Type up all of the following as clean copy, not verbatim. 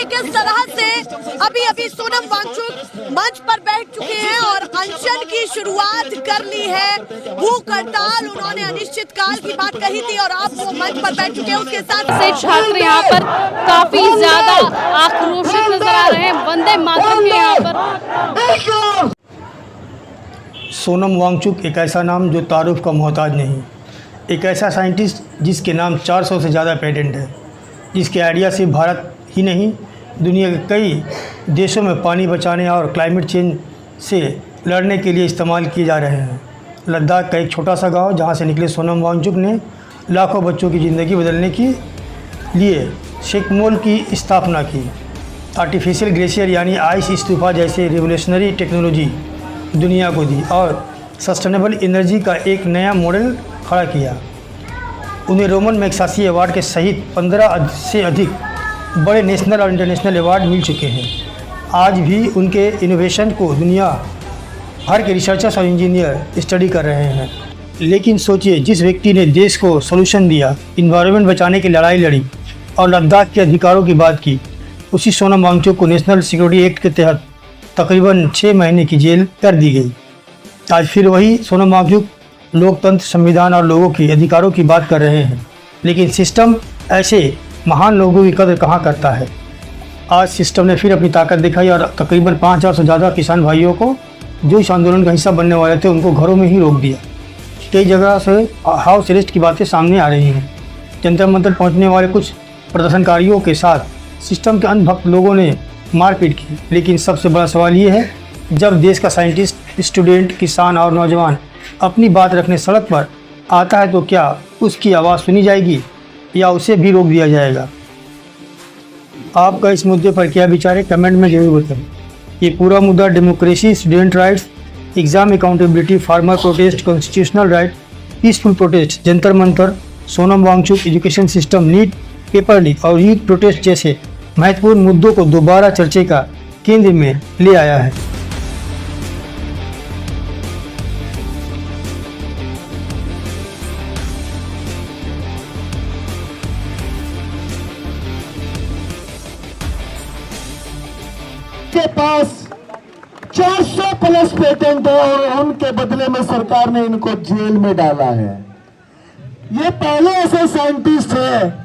कि किस तरह से अभी अभी सोनम वांगचुक मंच पर बैठ चुके हैं और अनशन की शुरुआत कर ली है। भूख हड़ताल, उन्होंने अनिश्चित काल की बात कही थी और अब वो मंच पर बैठ चुके हैं। उसके साथ से छात्र यहाँ पर काफी ज्यादा आक्रोशित नजर आ रहे हैं। वंदे मातरम के यहाँ पर। सोनम वांगचुक एक ऐसा नाम जो तारुफ का मोहताज नहीं, एक ऐसा साइंटिस्ट जिसके नाम 400 से ज़्यादा पेटेंट है, जिसके आइडिया से भारत ही नहीं दुनिया के कई देशों में पानी बचाने और क्लाइमेट चेंज से लड़ने के लिए इस्तेमाल किए जा रहे हैं। लद्दाख का एक छोटा सा गांव जहां से निकले सोनम वांगचुक ने लाखों बच्चों की ज़िंदगी बदलने के लिए शेकमोल की स्थापना की। आर्टिफिशियल ग्लेशियर यानी आइस स्तूपा जैसे रिवोल्यूशनरी टेक्नोलॉजी दुनिया को दी और सस्टेनेबल एनर्जी का एक नया मॉडल खड़ा किया। उन्हें रोमन मैग्सेसे अवार्ड के सहित 15 से अधिक बड़े नेशनल और इंटरनेशनल अवार्ड मिल चुके हैं। आज भी उनके इनोवेशन को दुनिया भर के रिसर्चर्स और इंजीनियर स्टडी कर रहे हैं। लेकिन सोचिए, जिस व्यक्ति ने देश को सॉल्यूशन दिया, इन्वायरमेंट बचाने की लड़ाई लड़ी और लद्दाख के अधिकारों की बात की, उसी सोनम वांगचुक को नेशनल सिक्योरिटी एक्ट के तहत तकरीबन 6 महीने की जेल कर दी गई। आज फिर वही सोनम वांगचुक लोकतंत्र, संविधान और लोगों के अधिकारों की बात कर रहे हैं। लेकिन सिस्टम ऐसे महान लोगों की कदर कहाँ करता है। आज सिस्टम ने फिर अपनी ताकत दिखाई और तकरीबन 5000 से ज़्यादा किसान भाइयों को जो इस आंदोलन का हिस्सा बनने वाले थे उनको घरों में ही रोक दिया। कई जगह से हाउस अरेस्ट की बातें सामने आ रही हैं। जंतर मंतर पहुंचने वाले कुछ प्रदर्शनकारियों के साथ सिस्टम के अंधभक्त लोगों ने मारपीट की। लेकिन सबसे बड़ा सवाल ये है, जब देश का साइंटिस्ट, स्टूडेंट, किसान और नौजवान अपनी बात रखने सड़क पर आता है तो क्या उसकी आवाज़ सुनी जाएगी या उसे भी रोक दिया जाएगा? आपका इस मुद्दे पर क्या विचार है, कमेंट में जरूर बताएं। ये पूरा मुद्दा democracy, student rights, exam accountability, farmer protest, constitutional right, peaceful protest, Jantar Mantar, Sonam Wangchuk, education system, NEET, paper leak और यूथ प्रोटेस्ट जैसे महत्वपूर्ण मुद्दों को दोबारा चर्चा का केंद्र में ले आया है। के पास 400 प्लस पेटेंट है और उनके बदले में सरकार ने इनको जेल में डाला है। ये पहले ऐसे साइंटिस्ट हैं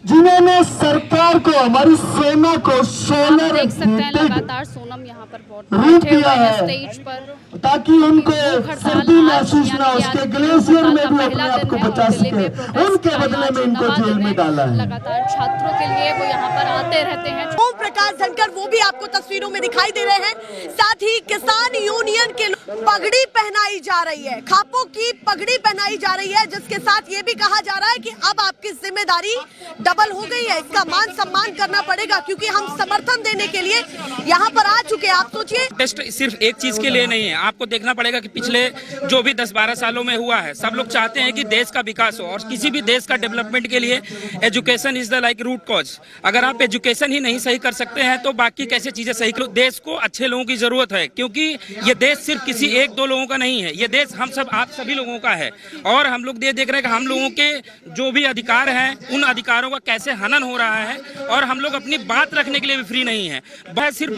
जिन्होंने सरकार को, हमारी सेना को सोलर देख सकते हैं लगातार सोनम यहाँ पर रूप दिया है स्टेज पर ताकि उनको सर्दी महसूस ना हो, उसके ग्लेशियर में भी अपने आप को बचा सके। उनके बदले में इनको जेल में डाला है। लगातार छात्रों के लिए वो यहाँ पर आते रहते हैं। ओम प्रकाश धनखड़ वो भी आपको तस्वीरों में दिखाई दे रहे हैं। साथ ही किसान यूनियन के पगड़ी पहनाई जा रही है, खापों की पगड़ी पहनाई जा रही है, जिसके साथ ये भी कहा जा रहा है कि अब आपकी जिम्मेदारी डबल हो गई है। इसका मान सम्मान करना पड़ेगा क्योंकि हम समर्थन देने के लिए यहाँ पर आ चुके हैं। आप सोचिए, टेस्ट सिर्फ एक चीज के लिए नहीं है, आपको देखना पड़ेगा कि पिछले जो भी 10-12 सालों में हुआ है, सब लोग चाहते हैं कि देश का विकास हो और किसी भी देश का डेवलपमेंट के लिए education is the like root cause. अगर आप एजुकेशन ही नहीं सही कर सकते हैं तो बाकी कैसे चीजें सही करो। देश को अच्छे लोगों की जरूरत है क्योंकि ये देश सिर्फ किसी 1-2 लोगों का नहीं है, ये देश हम सब, आप सभी लोगों का है। और हम लोग ये देख रहे हैं कि हम लोगों के जो भी अधिकार हैं उन अधिकारों का कैसे हनन हो रहा है और हम लोग अपनी बात रखने के लिए भी फ्री नहीं है। वह सिर्फ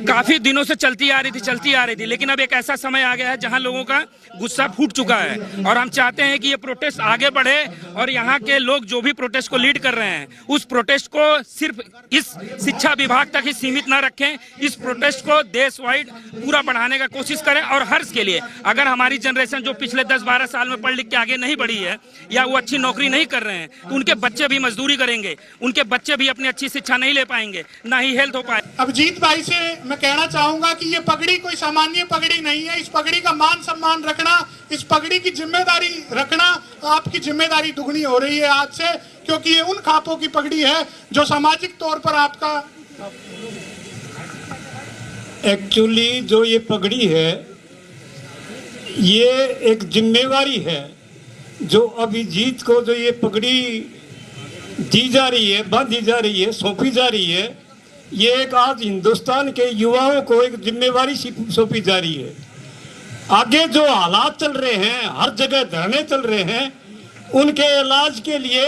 काफी दिनों से चलती आ रही थी, लेकिन अब एक ऐसा समय आ गया है जहां लोगों का गुस्सा फूट चुका है और हम चाहते हैं कि ये प्रोटेस्ट आगे बढ़े और यहाँ के लोग जो भी प्रोटेस्ट को लीड कर रहे हैं उस प्रोटेस्ट को सिर्फ इस शिक्षा विभाग तक ही सीमित ना रखें, इस प्रोटेस्ट को देश वाइड पूरा बढ़ाने का कोशिश करें। और हर्ष के लिए, अगर हमारी जनरेशन जो पिछले 10-12 साल में पढ़ लिख के आगे नहीं बढ़ी है या वो अच्छी नौकरी नहीं कर रहे हैं तो उनके बच्चे भी मजदूरी करेंगे, उनके बच्चे भी अपनी अच्छी शिक्षा नहीं ले पाएंगे, ना ही हेल्थ हो पाए। अभिजीत भाई से मैं कहना चाहूंगा कि ये पगड़ी कोई सामान्य पगड़ी नहीं है। इस पगड़ी का मान सम्मान रखना, इस पगड़ी की जिम्मेदारी रखना, आपकी जिम्मेदारी दुगनी हो रही है आज से, क्योंकि ये उन खापों की पगड़ी है जो सामाजिक तौर पर आपका एक्चुअली जो ये पगड़ी है ये एक जिम्मेवारी है जो अभिजीत को जो ये पगड़ी दी जा रही है, बांधी जा रही है, सौंपी जा रही है, ये एक आज हिंदुस्तान के युवाओं को एक जिम्मेवारी सौंपी जा रही है। आगे जो हालात चल रहे हैं, हर जगह धरने चल रहे हैं, उनके इलाज के लिए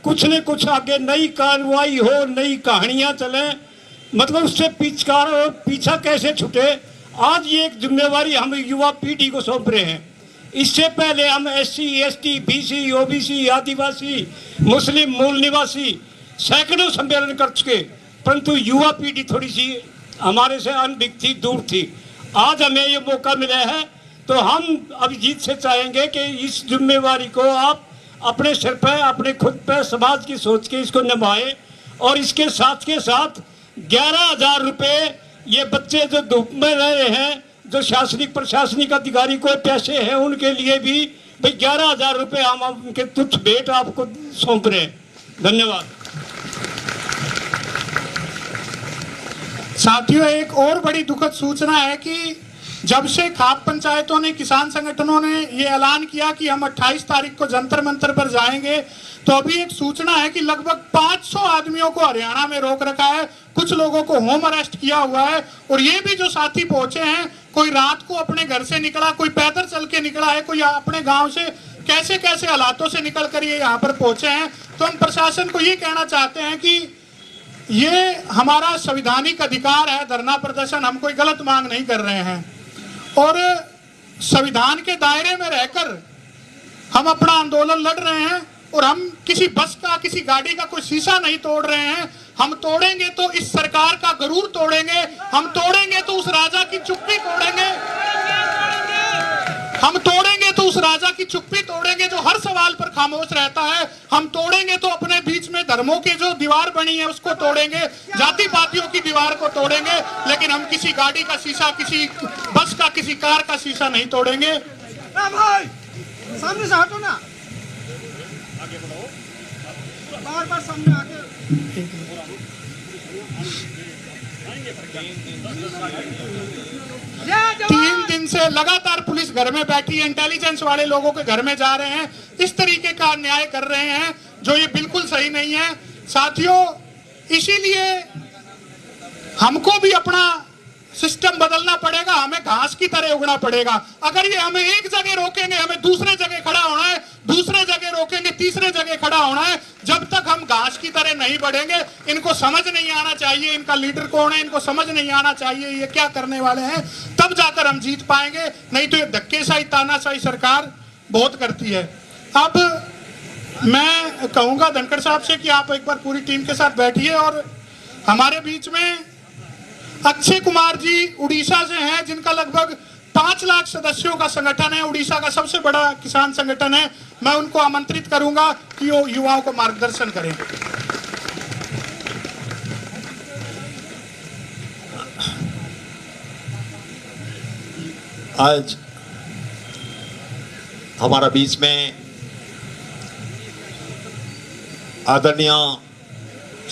कुछ न कुछ आगे नई कार्रवाई हो, नई कहानियां चलें, मतलब उससे पीछा कैसे छूटे। आज ये एक जिम्मेवारी हम युवा पीढ़ी को सौंप रहे हैं। इससे पहले हम SC, ST, BC, OBC, आदिवासी, मुस्लिम मूल निवासी सैकड़ों सम्मेलन कर चुके, परंतु युवा पीढ़ी थोड़ी सी हमारे से अनभिज्ञ थी, दूर थी। आज हमें ये मौका मिला है तो हम अभिजीत से चाहेंगे कि इस जिम्मेवारी को आप अपने सिर पर, अपने खुद पर, समाज की सोच के इसको निभाएं। और इसके साथ के साथ 11,000 रुपये ये बच्चे जो धूप में रहे हैं, जो शासनिक प्रशासनिक अधिकारी को पैसे हैं, उनके लिए भी भाई 11,000 रुपये हम उनके तुच्छ भेंट आपको सौंप रहे हैं। धन्यवाद। साथियों, एक और बड़ी दुखद सूचना है कि जब से खाप पंचायतों ने, किसान संगठनों ने ये ऐलान किया कि हम 28 तारीख को जंतर मंतर पर जाएंगे, तो अभी एक सूचना है कि लगभग 500 आदमियों को हरियाणा में रोक रखा है, कुछ लोगों को होम अरेस्ट किया हुआ है। और ये भी जो साथी पहुंचे हैं, कोई रात को अपने घर से निकला, कोई पैदल चल के निकला है, कोई अपने गांव से, कैसे कैसे हालातों से निकल कर ये यहाँ पर पहुंचे हैं। तो हम प्रशासन को ये कहना चाहते हैं कि ये हमारा संवैधानिक अधिकार है, धरना प्रदर्शन, हम कोई गलत मांग नहीं कर रहे हैं और संविधान के दायरे में रहकर हम अपना आंदोलन लड़ रहे हैं। और हम किसी बस का, किसी गाड़ी का कोई शीशा नहीं तोड़ रहे हैं। हम तोड़ेंगे तो इस सरकार का गरूर तोड़ेंगे, हम तोड़ेंगे तो उस राजा की चुप्पी तोड़ेंगे, हम तोड़ेंगे तो उस राजा की चुप्पी तोड़ेंगे जो हर सवाल पर खामोश रहता है। हम तोड़ेंगे तो अपने बीच में धर्मों की जो दीवार बनी है उसको तोड़ेंगे, जाति पातियों की दीवार को तोड़ेंगे, लेकिन हम किसी गाड़ी का शीशा, किसी बस का, किसी कार का शीशा नहीं तोड़ेंगे। भाई सामने से हटो ना, आगे बढ़ो, बार-बार सामने आके 3 दिन से लगातार पुलिस घर में बैठी है, इंटेलिजेंस वाले लोगों के घर में जा रहे हैं, इस तरीके का अन्याय कर रहे हैं जो ये बिल्कुल सही नहीं है। साथियों, इसीलिए हमको भी अपना सिस्टम बदलना पड़ेगा, हमें घास की तरह उगना पड़ेगा। अगर ये हमें एक जगह रोकेंगे, हमें दूसरे जगह खड़ा होना है, दूसरे जगह रोकेंगे, तीसरे जगह खड़ा होना है। जब तक हम घास की तरह नहीं बढ़ेंगे, इनको समझ नहीं आना चाहिए इनका लीडर कौन है, इनको समझ नहीं आना चाहिए ये क्या करने वाले हैं, तब जाकर हम जीत पाएंगे। नहीं तो ये धक्केशाही, तानाशाही सरकार बहुत करती है। अब मैं कहूंगा धनखड़ साहब से कि आप एक बार पूरी टीम के साथ बैठिए। और हमारे बीच में अक्षय कुमार जी उड़ीसा से हैं, जिनका लगभग 5 लाख सदस्यों का संगठन है, उड़ीसा का सबसे बड़ा किसान संगठन है। मैं उनको आमंत्रित करूंगा कि वो युवाओं को मार्गदर्शन करें। आज हमारा बीच में आदरणीय